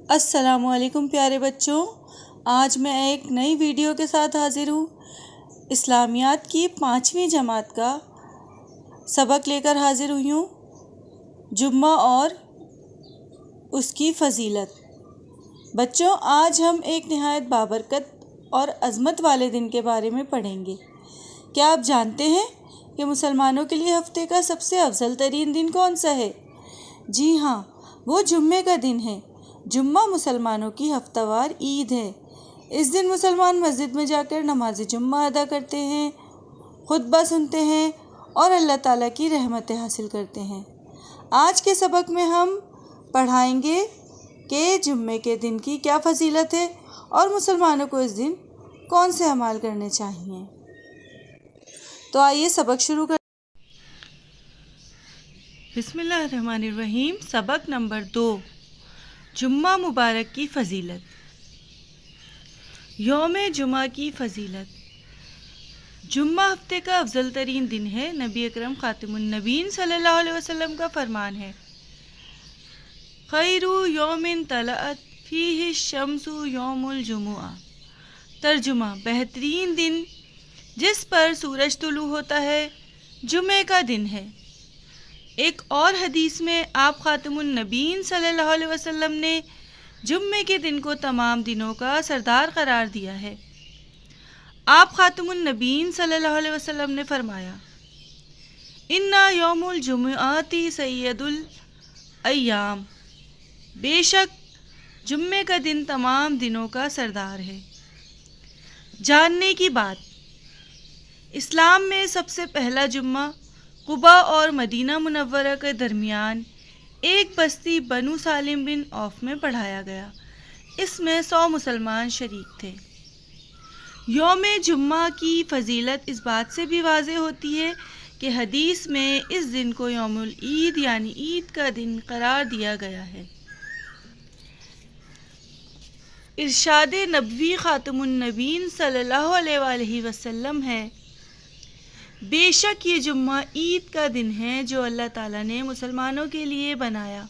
السلام علیکم پیارے بچوں، آج میں ایک نئی ویڈیو کے ساتھ حاضر ہوں۔ اسلامیات کی 5ویں جماعت کا سبق لے کر حاضر ہوئی ہوں، جمعہ اور اس کی فضیلت۔ بچوں، آج ہم ایک نہایت بابرکت اور عظمت والے دن کے بارے میں پڑھیں گے۔ کیا آپ جانتے ہیں کہ مسلمانوں کے لیے ہفتے کا سب سے افضل ترین دن کون سا ہے؟ جی ہاں، وہ جمعے کا دن ہے۔ جمعہ مسلمانوں کی ہفتہ وار عید ہے۔ اس دن مسلمان مسجد میں جا کر نماز جمعہ ادا کرتے ہیں، خطبہ سنتے ہیں اور اللہ تعالیٰ کی رحمتیں حاصل کرتے ہیں۔ آج کے سبق میں ہم پڑھائیں گے کہ جمعے کے دن کی کیا فضیلت ہے اور مسلمانوں کو اس دن کون سے اعمال کرنے چاہیے۔ تو آئیے سبق شروع کریں۔ بسم اللہ الرحمن الرحیم۔ سبق نمبر 2، جمعہ مبارک کی فضیلت۔ یوم جمعہ کی فضیلت۔ جمعہ ہفتے کا افضل ترین دن ہے۔ نبی اکرم خاتم النبیین صلی اللہ علیہ وسلم کا فرمان ہے، خیر یوم طلعت فیہ الشمس یوم الجمعہ۔ ترجمہ، بہترین دن جس پر سورج طلوع ہوتا ہے جمعے کا دن ہے۔ ایک اور حدیث میں آپ خاتم النبیین صلی اللہ علیہ وسلم نے جمعے کے دن کو تمام دنوں کا سردار قرار دیا ہے۔ آپ خاتم النبیین صلی اللہ علیہ وسلم نے فرمایا، اِنَّ یوم الجمعۃ سید الایام، بے شک جمعے کا دن تمام دنوں کا سردار ہے۔ جاننے کی بات، اسلام میں سب سے پہلا جمعہ قباء اور مدینہ منورہ کے درمیان ایک بستی بنو سالم بن عوف میں پڑھایا گیا۔ اس میں 100 مسلمان شریک تھے۔ یوم جمعہ کی فضیلت اس بات سے بھی واضح ہوتی ہے کہ حدیث میں اس دن کو یوم العید یعنی عید کا دن قرار دیا گیا ہے۔ ارشاد نبوی خاتم النبیین صلی اللہ علیہ وآلہ وسلم ہے، بے شک یہ جمعہ عید کا دن ہے جو اللہ تعالیٰ نے مسلمانوں کے لیے بنایا،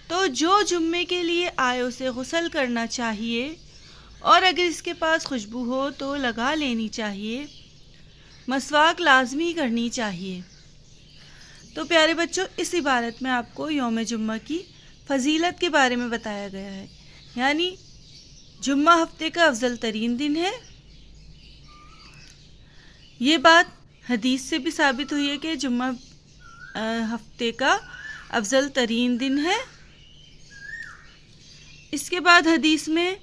تو جو جمعے کے لیے آئے اسے غسل کرنا چاہیے اور اگر اس کے پاس خوشبو ہو تو لگا لینی چاہیے، مسواک لازمی کرنی چاہیے۔ تو پیارے بچوں، اس عبارت میں آپ کو یوم جمعہ کی فضیلت کے بارے میں بتایا گیا ہے، یعنی جمعہ ہفتے کا افضل ترین دن ہے۔ یہ بات حدیث سے بھی ثابت ہوئی ہے کہ جمعہ ہفتے کا افضل ترین دن ہے۔ اس کے بعد حدیث میں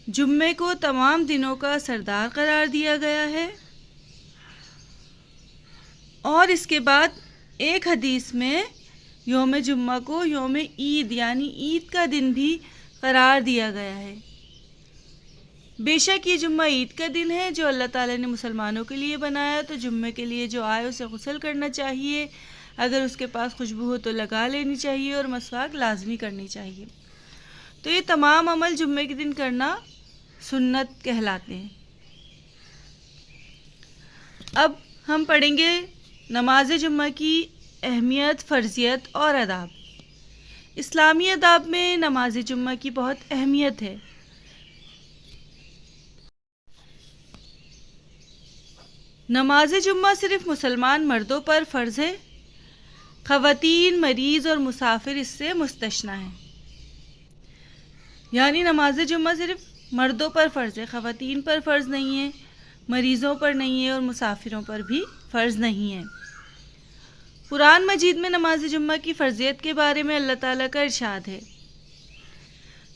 جمعے کو تمام دنوں کا سردار قرار دیا گیا ہے، اور اس کے بعد ایک حدیث میں یوم جمعہ کو یوم عید یعنی عید کا دن بھی قرار دیا گیا ہے۔ بے شک یہ جمعہ عید کا دن ہے جو اللہ تعالیٰ نے مسلمانوں کے لیے بنایا، تو جمعے کے لیے جو آئے اسے غسل کرنا چاہیے، اگر اس کے پاس خوشبو ہو تو لگا لینی چاہیے اور مسواک لازمی کرنی چاہیے۔ تو یہ تمام عمل جمعے کے دن کرنا سنت کہلاتے ہیں۔ اب ہم پڑھیں گے نماز جمعہ کی اہمیت، فرضیت اور آداب۔ اسلامی آداب میں نماز جمعہ کی بہت اہمیت ہے۔ نماز جمعہ صرف مسلمان مردوں پر فرض ہے، خواتین، مریض اور مسافر اس سے مستثنیٰ ہیں۔ یعنی نماز جمعہ صرف مردوں پر فرض ہے، خواتین پر فرض نہیں ہے، مریضوں پر نہیں ہے اور مسافروں پر بھی فرض نہیں ہے۔ قرآن مجید میں نماز جمعہ کی فرضیت کے بارے میں اللہ تعالیٰ کا ارشاد ہے،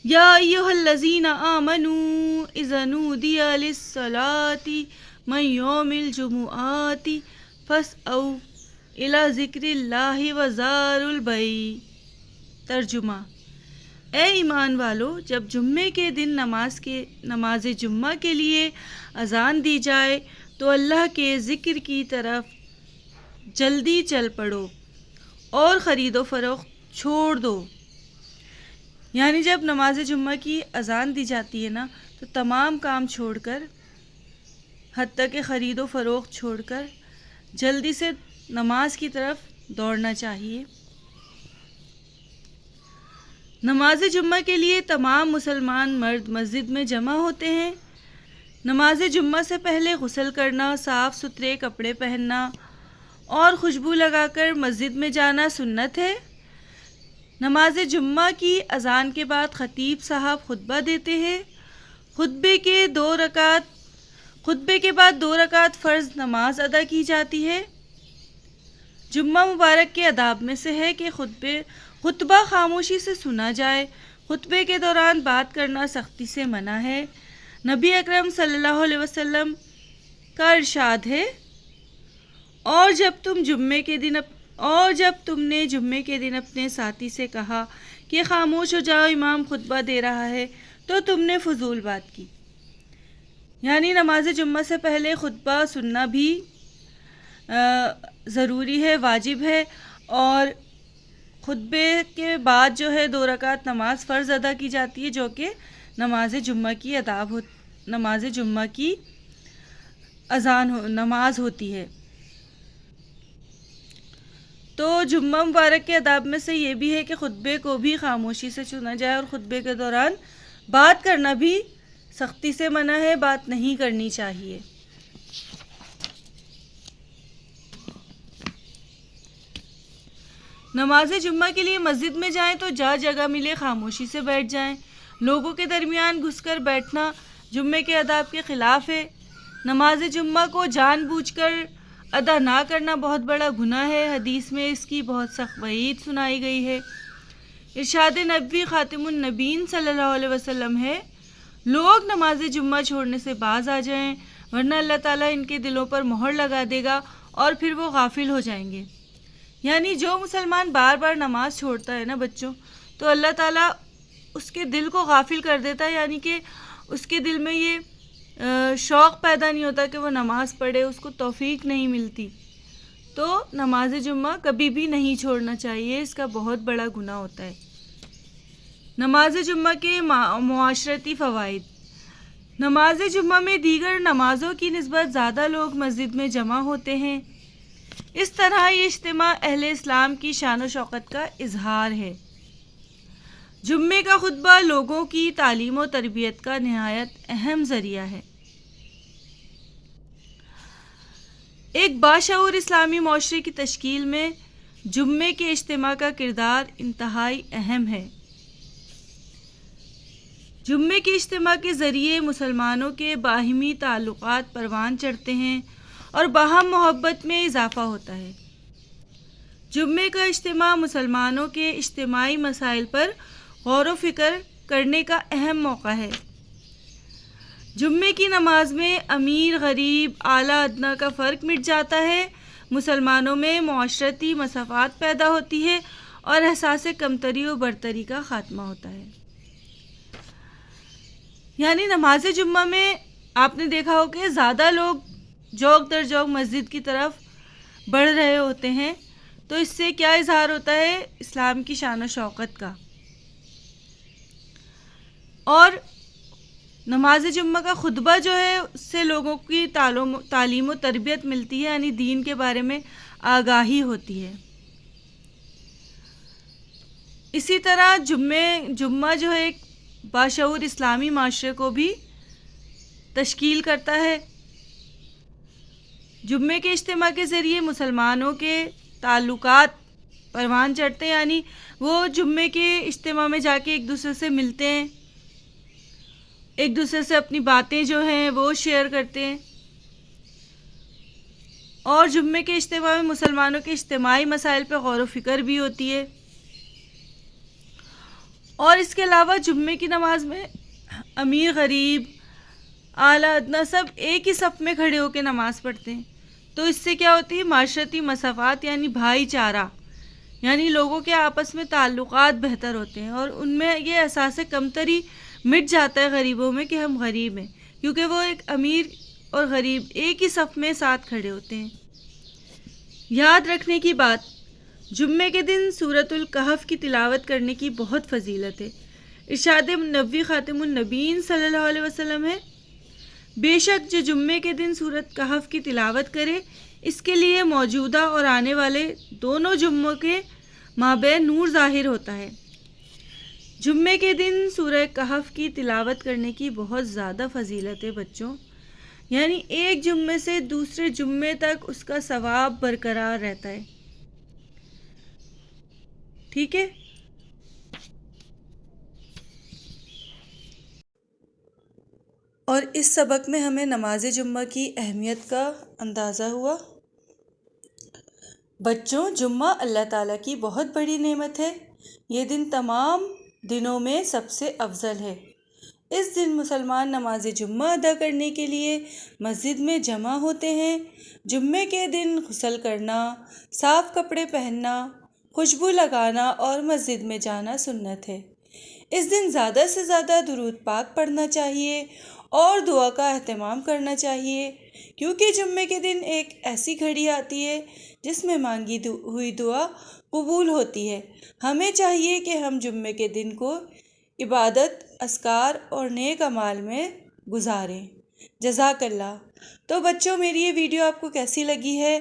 یا ایھا الذین آمنوا اذا نودی للصلاۃ من یوم الجمعۃ فاسعوا الی ذکر اللہ وذروا البیع۔ ترجمہ، اے ایمان والو، جب جمعے کے دن نماز جمعہ کے لیے اذان دی جائے تو اللہ کے ذکر کی طرف جلدی چل پڑو اور خرید و فروخت چھوڑ دو۔ یعنی جب نماز جمعہ کی اذان دی جاتی ہے نا، تو تمام کام چھوڑ کر، حتیٰ کہ خرید و فروخت چھوڑ کر، جلدی سے نماز کی طرف دوڑنا چاہیے۔ نماز جمعہ کے لیے تمام مسلمان مرد مسجد میں جمع ہوتے ہیں۔ نماز جمعہ سے پہلے غسل کرنا، صاف ستھرے کپڑے پہننا اور خوشبو لگا کر مسجد میں جانا سنت ہے۔ نماز جمعہ کی اذان کے بعد خطیب صاحب خطبہ دیتے ہیں۔ خطبے کے بعد 2 رکعت فرض نماز ادا کی جاتی ہے۔ جمعہ مبارک کے آداب میں سے ہے کہ خطبہ خاموشی سے سنا جائے۔ خطبے کے دوران بات کرنا سختی سے منع ہے۔ نبی اکرم صلی اللہ علیہ وسلم کا ارشاد ہے، اور جب تم نے جمعے کے دن اپنے ساتھی سے کہا کہ خاموش ہو جاؤ، امام خطبہ دے رہا ہے، تو تم نے فضول بات کی۔ یعنی نماز جمعہ سے پہلے خطبہ سننا بھی ضروری ہے، واجب ہے، اور خطبے کے بعد جو ہے 2 رکعت نماز فرض ادا کی جاتی ہے، جو کہ نماز جمعہ کی نماز ہوتی ہے۔ تو جمعہ مبارک کے آداب میں سے یہ بھی ہے کہ خطبے کو بھی خاموشی سے سنا جائے، اور خطبے کے دوران بات کرنا بھی سختی سے منع ہے، بات نہیں کرنی چاہیے۔ نماز جمعہ کے لیے مسجد میں جائیں تو جہاں جگہ ملے خاموشی سے بیٹھ جائیں۔ لوگوں کے درمیان گھس کر بیٹھنا جمعے کے آداب کے خلاف ہے۔ نماز جمعہ کو جان بوجھ کر ادا نہ کرنا بہت بڑا گناہ ہے۔ حدیث میں اس کی بہت سخت وعید سنائی گئی ہے۔ ارشاد نبوی خاتم النبیین صلی اللہ علیہ وسلم ہے، لوگ نماز جمعہ چھوڑنے سے باز آ جائیں، ورنہ اللہ تعالیٰ ان کے دلوں پر مہر لگا دے گا اور پھر وہ غافل ہو جائیں گے۔ یعنی جو مسلمان بار بار نماز چھوڑتا ہے نا بچوں، تو اللہ تعالیٰ اس کے دل کو غافل کر دیتا ہے، یعنی کہ اس کے دل میں یہ شوق پیدا نہیں ہوتا کہ وہ نماز پڑھے، اس کو توفیق نہیں ملتی۔ تو نماز جمعہ کبھی بھی نہیں چھوڑنا چاہیے، اس کا بہت بڑا گناہ ہوتا ہے۔ نماز جمعہ کے معاشرتی فوائد۔ نماز جمعہ میں دیگر نمازوں کی نسبت زیادہ لوگ مسجد میں جمع ہوتے ہیں۔ اس طرح یہ اجتماع اہل اسلام کی شان و شوکت کا اظہار ہے۔ جمعے کا خطبہ لوگوں کی تعلیم و تربیت کا نہایت اہم ذریعہ ہے۔ ایک باشعور اسلامی معاشرے کی تشکیل میں جمعے کے اجتماع کا کردار انتہائی اہم ہے۔ جمعے کے اجتماع کے ذریعے مسلمانوں کے باہمی تعلقات پروان چڑھتے ہیں اور باہم محبت میں اضافہ ہوتا ہے۔ جمعے کا اجتماع مسلمانوں کے اجتماعی مسائل پر غور و فکر کرنے کا اہم موقع ہے۔ جمعے کی نماز میں امیر غریب اعلیٰ ادنیٰ کا فرق مٹ جاتا ہے، مسلمانوں میں معاشرتی مساوات پیدا ہوتی ہے اور احساس کمتری و برتری کا خاتمہ ہوتا ہے۔ یعنی نماز جمعہ میں آپ نے دیکھا ہو کہ زیادہ لوگ جوق در جوق مسجد کی طرف بڑھ رہے ہوتے ہیں، تو اس سے کیا اظہار ہوتا ہے؟ اسلام کی شان و شوکت کا۔ اور نماز جمعہ کا خطبہ جو ہے اس سے لوگوں کی تعلیم و تربیت ملتی ہے، یعنی دین کے بارے میں آگاہی ہوتی ہے۔ اسی طرح جمعہ جو ہے ایک باشعور اسلامی معاشرے کو بھی تشکیل کرتا ہے۔ جمعے کے اجتماع کے ذریعے مسلمانوں کے تعلقات پروان چڑھتے ہیں، یعنی وہ جمعے کے اجتماع میں جا کے ایک دوسرے سے ملتے ہیں، ایک دوسرے سے اپنی باتیں جو ہیں وہ شیئر کرتے ہیں، اور جمعے کے اجتماع میں مسلمانوں کے اجتماعی مسائل پہ غور و فکر بھی ہوتی ہے۔ اور اس کے علاوہ جمعے کی نماز میں امیر غریب اعلیٰ ادنیٰ سب ایک ہی صف میں کھڑے ہو کے نماز پڑھتے ہیں، تو اس سے کیا ہوتی ہے؟ معاشرتی مساوات یعنی بھائی چارہ، یعنی لوگوں کے آپس میں تعلقات بہتر ہوتے ہیں، اور ان میں یہ احساس کمتری مٹ جاتا ہے غریبوں میں کہ ہم غریب ہیں، کیونکہ وہ ایک امیر اور غریب ایک ہی صف میں ساتھ کھڑے ہوتے ہیں۔ یاد رکھنے کی بات، جمعے کے دن سورۃ الکہف کی تلاوت کرنے کی بہت فضیلت ہے۔ ارشاد نبوی خاتم النبیین صلی اللہ علیہ وسلم ہے، بے شک جو جمعے کے دن سورۃ کہف کی تلاوت کرے، اس کے لیے موجودہ اور آنے والے دونوں جمعوں کے مابین نور ظاہر ہوتا ہے۔ جمعے کے دن سورہ کہف کی تلاوت کرنے کی بہت زیادہ فضیلت ہے بچوں، یعنی ایک جمعے سے دوسرے جمعے تک اس کا ثواب برقرار رہتا ہے، ٹھیک ہے؟ اور اس سبق میں ہمیں نماز جمعہ کی اہمیت کا اندازہ ہوا۔ بچوں، جمعہ اللہ تعالیٰ کی بہت بڑی نعمت ہے۔ یہ دن تمام دنوں میں سب سے افضل ہے۔ اس دن مسلمان نماز جمعہ ادا کرنے کے لیے مسجد میں جمع ہوتے ہیں۔ جمعے کے دن غسل کرنا، صاف کپڑے پہننا، خوشبو لگانا اور مسجد میں جانا سنت ہے۔ اس دن زیادہ سے زیادہ درود پاک پڑھنا چاہیے اور دعا کا اہتمام کرنا چاہیے، کیونکہ جمعے کے دن ایک ایسی گھڑی آتی ہے جس میں مانگی ہوئی دعا قبول ہوتی ہے۔ ہمیں چاہیے کہ ہم جمعے کے دن کو عبادت، اذکار اور نیک اعمال میں گزاریں۔ جزاک اللہ۔ تو بچوں، میری یہ ویڈیو آپ کو کیسی لگی ہے؟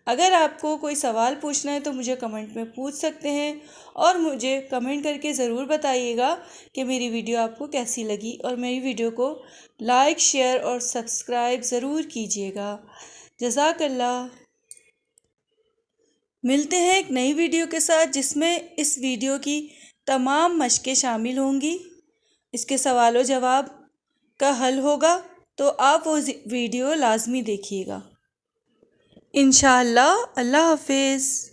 اگر آپ کو کوئی سوال پوچھنا ہے تو مجھے کمنٹ میں پوچھ سکتے ہیں، اور مجھے کمنٹ کر کے ضرور بتائیے گا کہ میری ویڈیو آپ کو کیسی لگی، اور میری ویڈیو کو لائک، شیئر اور سبسکرائب ضرور کیجیے گا۔ جزاک اللہ۔ ملتے ہیں ایک نئی ویڈیو کے ساتھ جس میں اس ویڈیو کی تمام مشقیں شامل ہوں گی، اس کے سوال و جواب کا حل ہوگا، تو آپ وہ ویڈیو لازمی دیکھیے گا۔ انشاءاللہ۔ اللہ حافظ۔